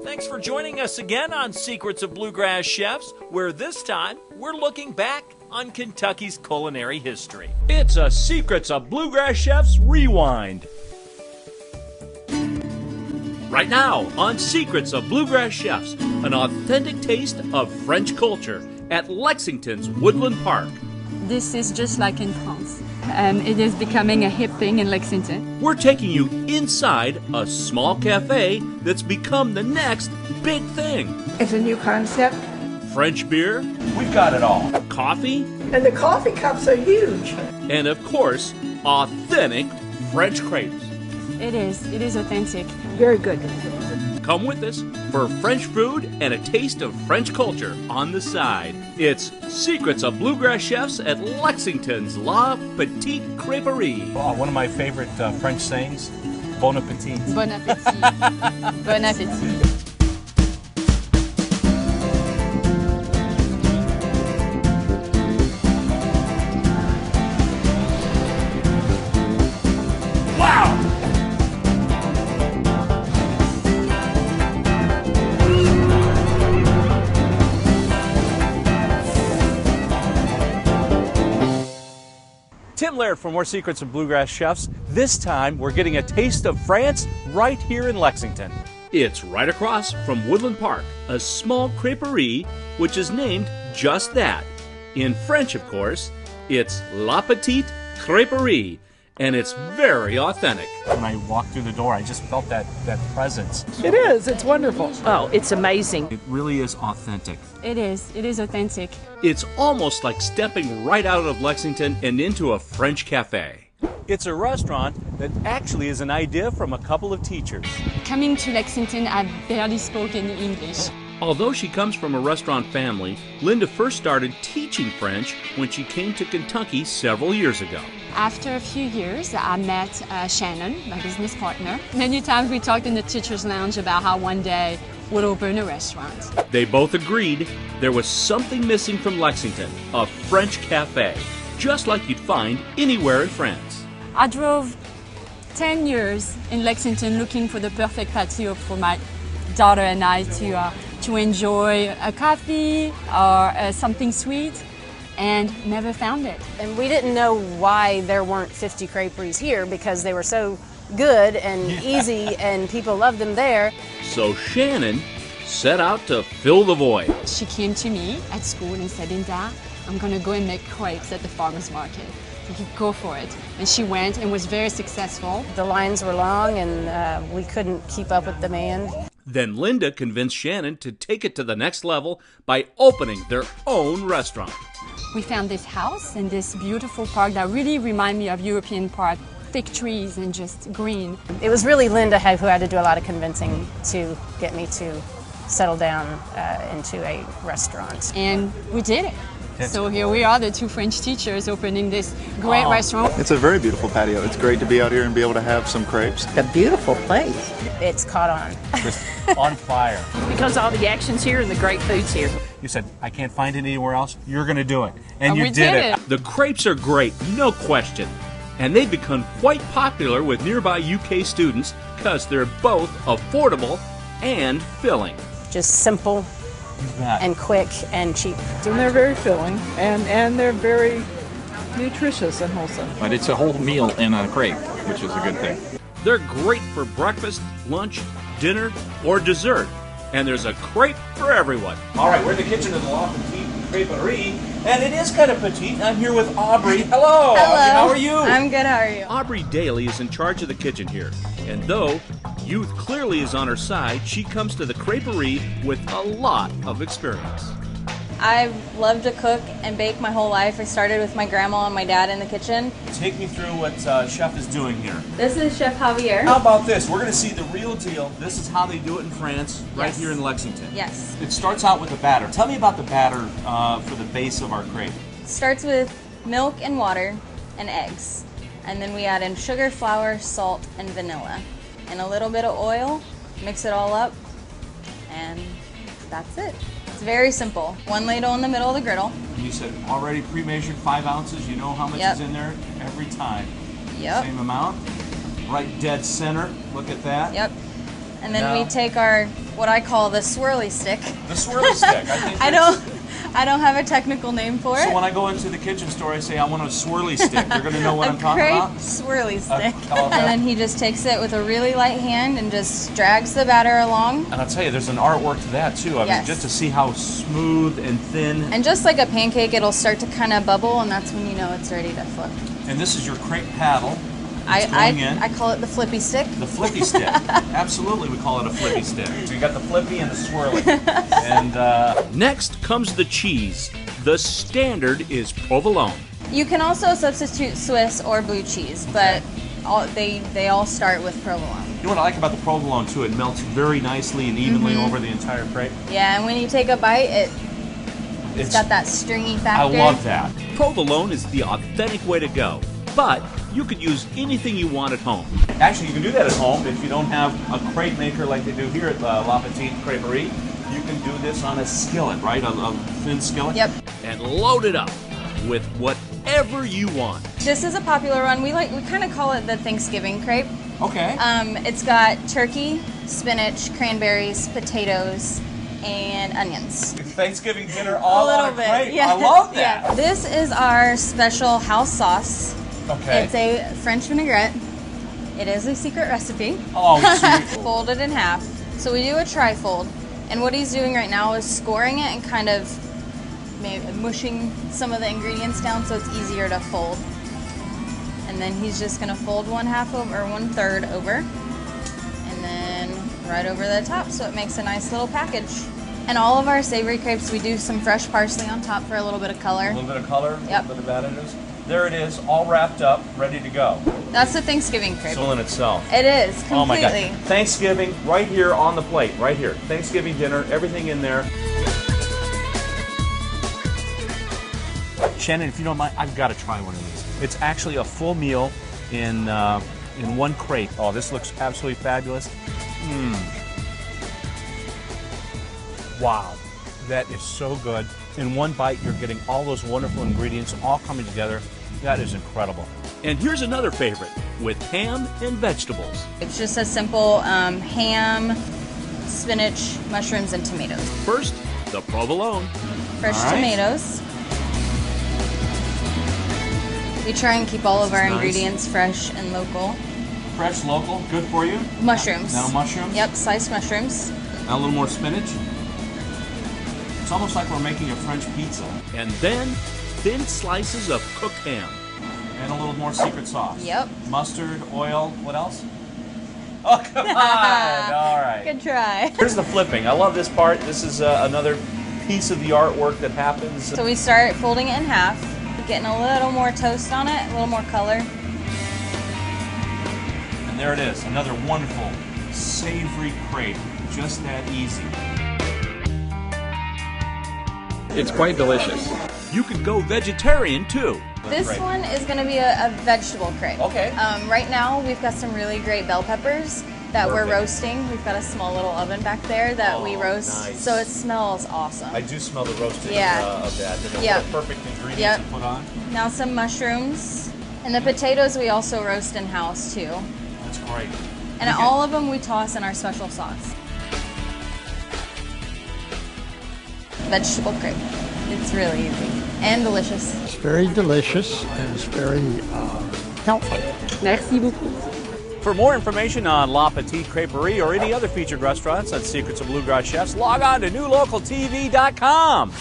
Thanks for joining us again on Secrets of Bluegrass Chefs, where this time we're looking back on Kentucky's culinary history. It's a Secrets of Bluegrass Chefs Rewind. Right now on Secrets of Bluegrass Chefs, an authentic taste of French culture at Lexington's Woodland Park. This is just like in France. It is becoming a hip thing in Lexington. We're taking you inside a small cafe that's become the next big thing. It's a new concept. French beer. We've got it all. Coffee. And the coffee cups are huge. And of course, authentic French crepes. It is authentic. Very good. Come with us for French food and a taste of French culture on the side. It's Secrets of Bluegrass Chefs at Lexington's La Petite Creperie. One of my favorite French sayings, Bon appetit. Bon appetit. Bon appetit. Tim Laird for more Secrets of Bluegrass Chefs. This time we're getting a taste of France right here in Lexington. It's right across from Woodland Park, a small creperie which is named just that. In French, of course, it's La Petite Creperie, and it's very authentic. When I walked through the door, I just felt that presence. It is. It's wonderful. Oh, it's amazing. It really is authentic. It is authentic. It's almost like stepping right out of Lexington and into a French cafe. It's a restaurant that actually is an idea from a couple of teachers. Coming to Lexington, I barely spoke any English. Although she comes from a restaurant family, Linda first started teaching French when she came to Kentucky several years ago. After a few years, I met Shannon, my business partner. Many times we talked in the teacher's lounge about how one day we'd open a restaurant. They both agreed there was something missing from Lexington, a French cafe, just like you'd find anywhere in France. I drove 10 years in Lexington looking for the perfect patio for my daughter and I to enjoy a coffee or something sweet, and never found it. And we didn't know why there weren't 50 creperies here, because they were so good and easy and people loved them there. So Shannon set out to fill the void. She came to me at school and said, Linda, I'm going to go and make crepes at the farmer's market. You could go for it. And she went and was very successful. The lines were long and we couldn't keep up with demand. Then Linda convinced Shannon to take it to the next level by opening their own restaurant. We found this house in this beautiful park that really reminded me of European park. Thick trees and just green. It was really Linda who had to do a lot of convincing to get me to settle down into a restaurant. And we did it. So here we are, the two French teachers opening this great restaurant. It's a very beautiful patio. It's great to be out here and be able to have some crepes. A beautiful place. It's caught on. Just on fire. Because all the action's here and the great food's here. You said, I can't find it anywhere else. You're going to do it. And we you did it. The crepes are great, no question. And they've become quite popular with nearby UK students because they're both affordable and filling. Just simple and quick and cheap. And they're very filling and they're very nutritious and wholesome. But it's a whole meal in a crepe, which is a good thing. They're great for breakfast, lunch, dinner, or dessert. And there's a crepe for everyone. All right, we're in the kitchen of the La Petite Creperie, and it is kind of petite. I'm here with Aubrey. Hello. Hello. How are you? I'm good, how are you? Aubrey Daly is in charge of the kitchen here. And though youth clearly is on her side, she comes to the creperie with a lot of experience. I've loved to cook and bake my whole life. I started with my grandma and my dad in the kitchen. Take me through what Chef is doing here. This is Chef Javier. How about this? We're going to see the real deal. This is how they do it in France, right Yes. here in Lexington. Yes. It starts out with the batter. Tell me about the batter for the base of our crepe. Starts with milk and water and eggs. And then we add in sugar, flour, salt, and vanilla. And a little bit of oil. Mix it all up. And that's it. It's very simple. One ladle in the middle of the griddle. You said already pre-measured 5 ounces. You know how much Yep. is in there every time. Yep. Same amount. Right dead center. Look at that. Yep. And then Now- we take our what I call the swirly stick. The swirly stick. I think I don't have a technical name for it. So when I go into the kitchen store, I say I want a swirly stick. They're going to know what I'm talking crepe about? swirly stick. Okay. And then he just takes it with a really light hand and just drags the batter along. And I'll tell you, there's an artwork to that too. I mean, just to see how smooth and thin. And just like a pancake, it'll start to kind of bubble, and that's when you know it's ready to flip. And this is your crepe paddle. I call it the flippy stick. The flippy stick. Absolutely, we call it a flippy stick. So you got the flippy and the swirly. And next comes the cheese. The standard is provolone. You can also substitute Swiss or blue cheese, but they all start with provolone. You know what I like about the provolone too? It melts very nicely and evenly over the entire crepe. Yeah, and when you take a bite, it's got that stringy factor. I love that. Provolone is the authentic way to go, but you could use anything you want at home. Actually, you can do that at home if you don't have a crepe maker like they do here at La Petite Creperie. You can do this on a skillet, right? A thin skillet. Yep. And load it up with whatever you want. This is a popular one. We kind of call it the Thanksgiving crepe. Okay. It's got turkey, spinach, cranberries, potatoes, and onions. Thanksgiving dinner all a on little a crepe. bit. Yeah. I love that. Yeah. This is our special house sauce. Okay. It's a French vinaigrette. It is a secret recipe. Oh, sweet. Folded in half. So we do a tri-fold. And what he's doing right now is scoring it and kind of mushing some of the ingredients down so it's easier to fold. And then he's just going to fold 1/2 over, or 1/3 over. And then right over the top so it makes a nice little package. And all of our savory crepes, we do some fresh parsley on top for a little bit of color. A little bit of color, Yep. a little bit of additives. There it is, all wrapped up, ready to go. That's the Thanksgiving crepe. Soul in itself. It is, completely. Oh my God. Thanksgiving, right here on the plate, right here. Thanksgiving dinner, everything in there. Shannon, if you don't mind, I've got to try one of these. It's actually a full meal in one crepe. Oh, this looks absolutely fabulous. Wow, that is so good. In one bite, you're getting all those wonderful ingredients all coming together. That is incredible. And here's another favorite with ham and vegetables. It's just a simple ham, spinach, mushrooms, and tomatoes. First, the provolone. Fresh tomatoes. We try and keep all of our ingredients fresh and local. Fresh, local, good for you. Mushrooms. Now mushrooms. Yep, sliced mushrooms. Now a little more spinach. It's almost like we're making a French pizza. And then thin slices of cooked ham. And a little more secret sauce. Yep. Mustard, oil, what else? Oh, come on! All right. Good try. Here's the flipping. I love this part. This is another piece of the artwork that happens. So we start folding it in half, getting a little more toast on it, a little more color. And there it is, another wonderful, savory crepe. Just that easy. It's quite delicious. You could go vegetarian too. This one is going to be a vegetable crepe. Okay. Right now we've got some really great bell peppers that we're roasting. We've got a small little oven back there that we roast, nice. so it smells awesome. I do smell the roasting of that. And Yep. what a perfect ingredient to put on. Now some mushrooms. And the potatoes we also roast in-house too. That's great. And all of them we toss in our special sauce. Vegetable crepe. It's really easy and delicious. It's very delicious and it's very healthy. Merci beaucoup. For more information on La Petite Creperie or any other featured restaurants on Secrets of Bluegrass Chefs, log on to newlocaltv.com.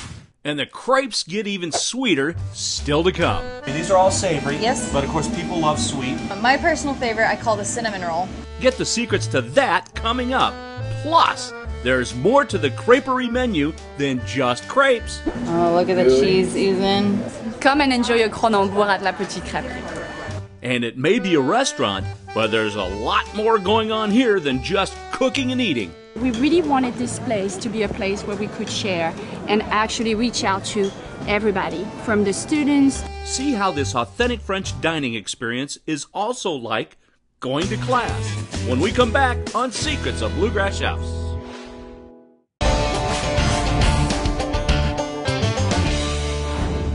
And the crepes get even sweeter still to come. These are all savory. Yes. But of course people love sweet. My personal favorite I call the cinnamon roll. Get the secrets to that coming up. Plus, there's more to the creperie menu than just crepes. Oh, look at the cheese oozing. Come and enjoy a Cronenbourg at La Petite Creperie. And it may be a restaurant, but there's a lot more going on here than just cooking and eating. We really wanted this place to be a place where we could share and actually reach out to everybody, from the students. See how this authentic French dining experience is also like going to class when we come back on Secrets of Bluegrass Chefs.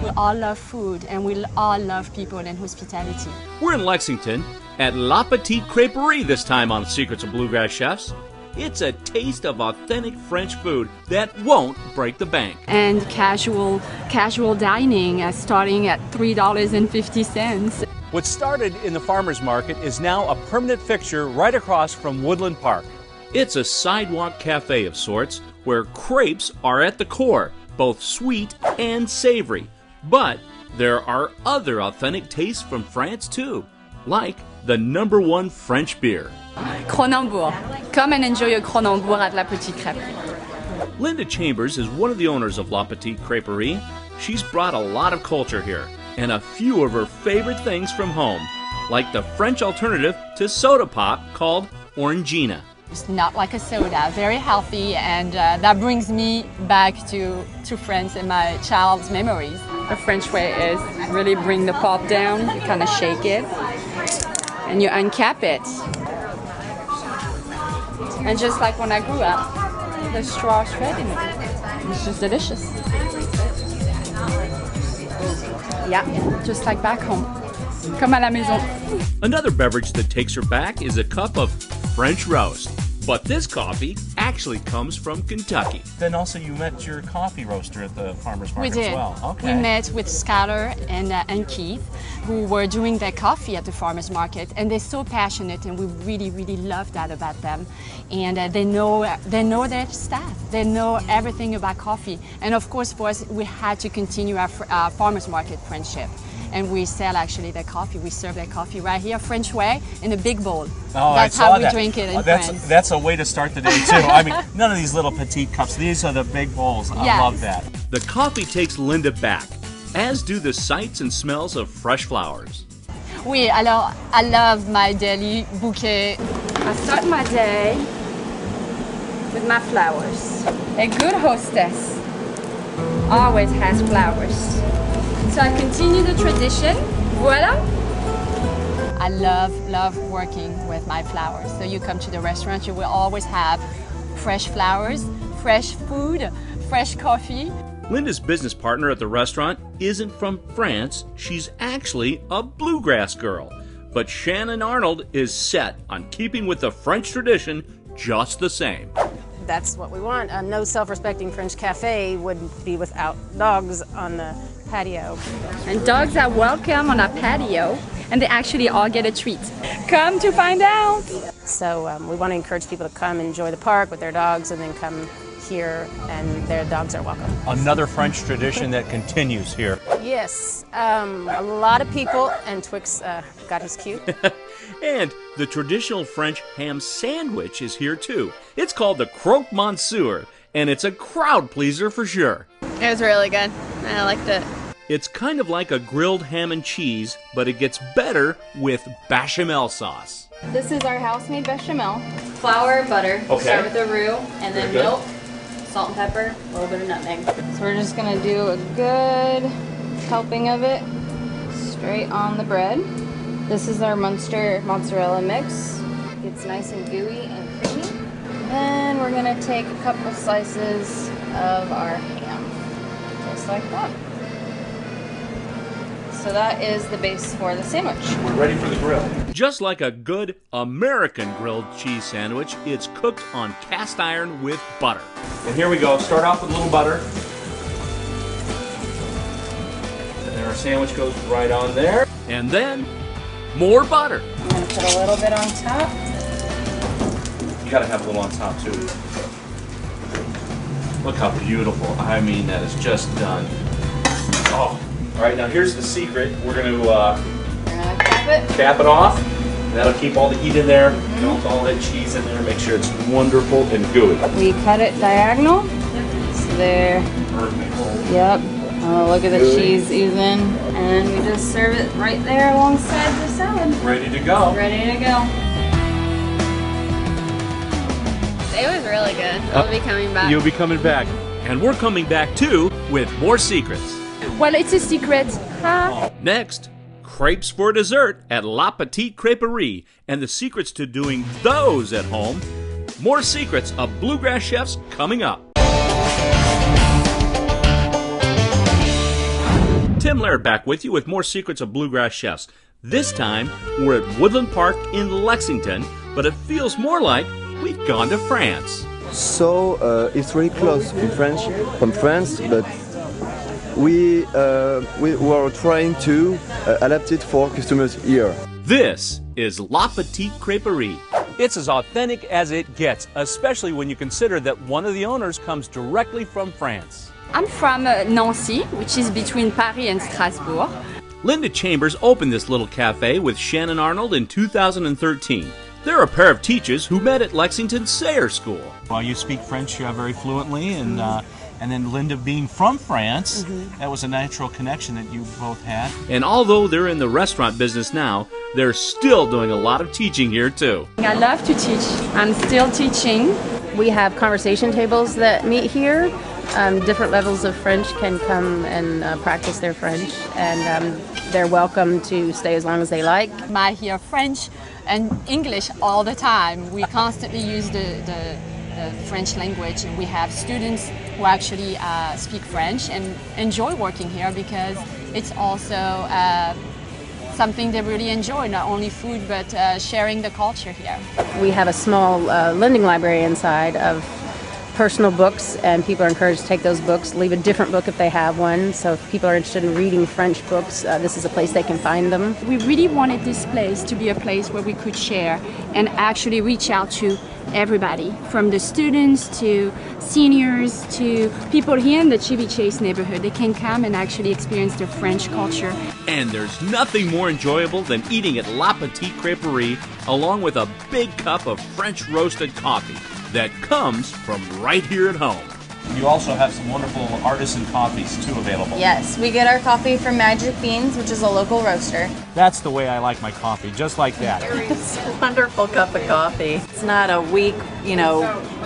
We all love food and we all love people and hospitality. We're in Lexington at La Petite Creperie this time on Secrets of Bluegrass Chefs. It's a taste of authentic French food that won't break the bank. And casual dining starting at $3.50. What started in the farmers market is now a permanent fixture right across from Woodland Park. It's a sidewalk cafe of sorts where crepes are at the core, both sweet and savory. But there are other authentic tastes from France too, like the #1 French beer. Cronenbourg. Come and enjoy a Cronenbourg at La Petite Creperie. Linda Chambers is one of the owners of La Petite Creperie. She's brought a lot of culture here and a few of her favorite things from home, like the French alternative to soda pop called Orangina. It's not like a soda, very healthy, and that brings me back to France and my child's memories. The French way is really bring the pop down, you kind of shake it, and you uncap it. And just like when I grew up, the straw shredding it. It's just delicious. Yeah, just like back home. Comme à la maison. Another beverage that takes her back is a cup of French roast. But this coffee actually comes from Kentucky. Then also you met your coffee roaster at the farmers market We did. as well. Okay. We met with Skylar and Keith, who were doing their coffee at the farmers market, and they're so passionate, and we really, really love that about them. And they know their staff. They know everything about coffee. And of course, for us, we had to continue our farmers market friendship. And we sell actually their coffee. We serve their coffee right here, French way, in a big bowl. Oh, that's how we drink it in France. That's a way to start the day too. I mean, none of these little petite cups. These are the big bowls. I Yes. love that. The coffee takes Linda back, as do the sights and smells of fresh flowers. Oui, alors I love my daily bouquet. I start my day with my flowers. A good hostess always has flowers. So I continue the tradition. Voila. I love working with my flowers. So you come to the restaurant, you will always have fresh flowers, fresh food, fresh coffee. Linda's business partner at the restaurant isn't from France. She's actually a bluegrass girl. But Shannon Arnold is set on keeping with the French tradition just the same. That's what we want. A no self-respecting French cafe would be without dogs on the patio. And dogs are welcome on our patio, and they actually all get a treat. Come to find out. So we want to encourage people to come enjoy the park with their dogs and then come here and their dogs are welcome. Another French tradition that continues here. Yes, a lot of people, and Twix got his cue. And the traditional French ham sandwich is here too. It's called the croque monsieur, and it's a crowd pleaser for sure. It was really good. I liked it. It's kind of like a grilled ham and cheese, but it gets better with bechamel sauce. This is our house-made bechamel. Flour, butter. Okay. Start with the roux, and then Very good. milk, salt and pepper, a little bit of nutmeg. So we're just gonna do a good helping of it straight on the bread. This is our Munster mozzarella mix. It's nice and gooey and creamy. Then we're gonna take a couple slices of our ham, just like that. So that is the base for the sandwich. We're ready for the grill. Just like a good American grilled cheese sandwich, it's cooked on cast iron with butter. And here we go. Start off with a little butter. And then our sandwich goes right on there. And then more butter. I'm gonna put a little bit on top. You gotta have a little on top too. Look how beautiful. I mean, that is just done. Oh. All right, now here's the secret. We're gonna cap it off. That'll keep all the heat in there, melt all that cheese in there, make sure it's wonderful and gooey. We cut it diagonal. So there. Perfect. Yep. Oh, look at the cheese oozing. And we just serve it right there alongside the salad. Ready to go. Ready to go. It was really good. I'll be coming back. You'll be coming back. And we're coming back too with more secrets. Well, it's a secret. Huh? Next, crepes for dessert at La Petite Creperie and the secrets to doing those at home. More secrets of bluegrass chefs coming up. Tim Laird back with you with more secrets of bluegrass chefs. This time, we're at Woodland Park in Lexington, but it feels more like we've gone to France. So it's really close from France, but we were trying to adapt it for customers here. This is La Petite Creperie. It's as authentic as it gets, especially when you consider that one of the owners comes directly from France. I'm from Nancy, which is between Paris and Strasbourg. Linda Chambers opened this little cafe with Shannon Arnold in 2013. They're a pair of teachers who met at Lexington Sayre School. Well, you speak French very fluently, and then Linda being from France, that was a natural connection that you both had. And although they're in the restaurant business now, they're still doing a lot of teaching here too. I love to teach. I'm still teaching. We have conversation tables that meet here. Different levels of French can come and practice their French, and they're welcome to stay as long as they like. I hear French and English all the time. We constantly use the French language, and we have students who actually speak French and enjoy working here because it's also something they really enjoy, not only food but sharing the culture here. We have a small lending library inside of personal books, and people are encouraged to take those books, leave a different book if they have one. So if people are interested in reading French books, this is a place they can find them. We really wanted this place to be a place where we could share and actually reach out to everybody, from the students to seniors to people here in the Chevy Chase neighborhood. They can come and actually experience the French culture. And there's nothing more enjoyable than eating at La Petite Creperie along with a big cup of French roasted coffee that comes from right here at home. You also have some wonderful artisan coffees too available. Yes, we get our coffee from Magic Beans, which is a local roaster. That's the way I like my coffee, just like that. It's a wonderful cup of coffee. It's not a weak,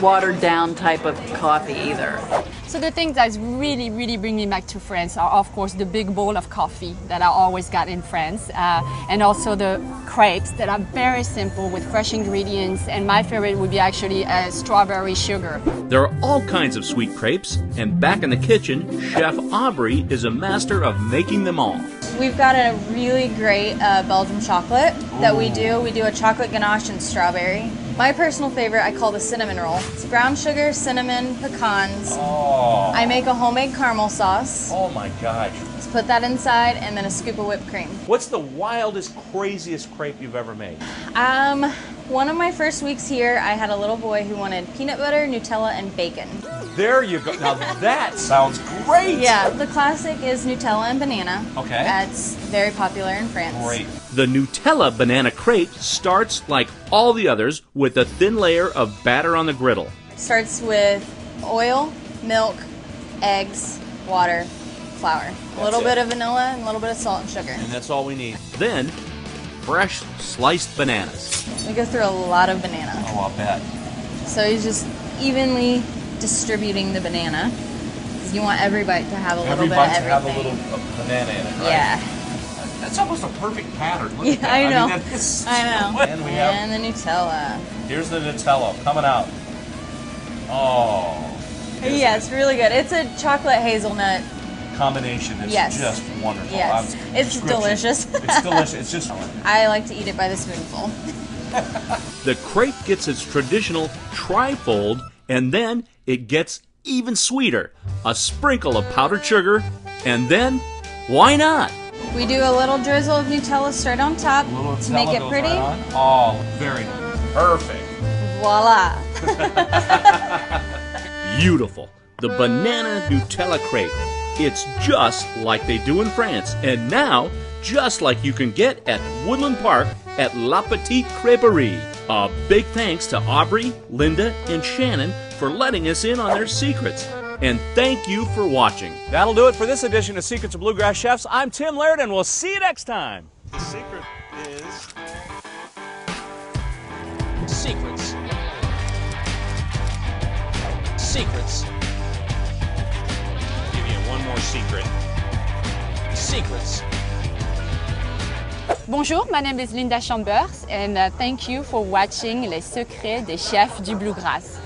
watered down type of coffee either. So the things that's really, really bring me back to France are, of course, the big bowl of coffee that I always got in France, and also the crepes that are very simple with fresh ingredients, and my favorite would be actually strawberry sugar. There are all kinds of sweet crepes, and back in the kitchen, Chef Aubrey is a master of making them all. We've got a really great Belgian chocolate that we do. We do a chocolate ganache and strawberry. My personal favorite I call the cinnamon roll. It's brown sugar, cinnamon, pecans. Oh. I make a homemade caramel sauce. Oh my gosh. Just put that inside and then a scoop of whipped cream. What's the wildest, craziest crepe you've ever made? One of my first weeks here, I had a little boy who wanted peanut butter, Nutella, and bacon. There you go. Now that sounds great. Yeah, the classic is Nutella and banana. Okay. That's very popular in France. Great. The Nutella banana crepe starts like all the others with a thin layer of batter on the griddle. Starts with oil, milk, eggs, water, flour. A little bit of vanilla and a little bit of salt and sugar. And that's all we need. Then, fresh sliced bananas. We go through a lot of banana. Oh, I'll bet. So he's just evenly distributing the banana. Because you want every bite to have a little bit of everything. Have a little banana in it, right? Yeah. That's almost a perfect pattern. Look at that. I know. I mean, that is I know. And we have. And the Nutella. Here's the Nutella coming out. Oh. Yeah, it's really good. It's a chocolate hazelnut combination. It's just wonderful. Yes. It's delicious. It's delicious. It's just. I like to eat it by the spoonful. The crepe gets its traditional trifold, and then it gets even sweeter. A sprinkle of powdered sugar, and then, why not? We do a little drizzle of Nutella straight on top to make it pretty. Right on. Oh, very perfect. Voila. Beautiful. The banana Nutella crepe. It's just like they do in France, and now just like you can get at Woodland Park at La Petite Creperie. A big thanks to Aubrey, Linda, and Shannon for letting us in on their secrets. And thank you for watching. That'll do it for this edition of Secrets of Bluegrass Chefs. I'm Tim Laird, and we'll see you next time. The secret is secrets. Secrets. I'll give you one more secret. Secrets. Bonjour, my name is Linda Chambers, and thank you for watching Les Secrets des Chefs du Bluegrass.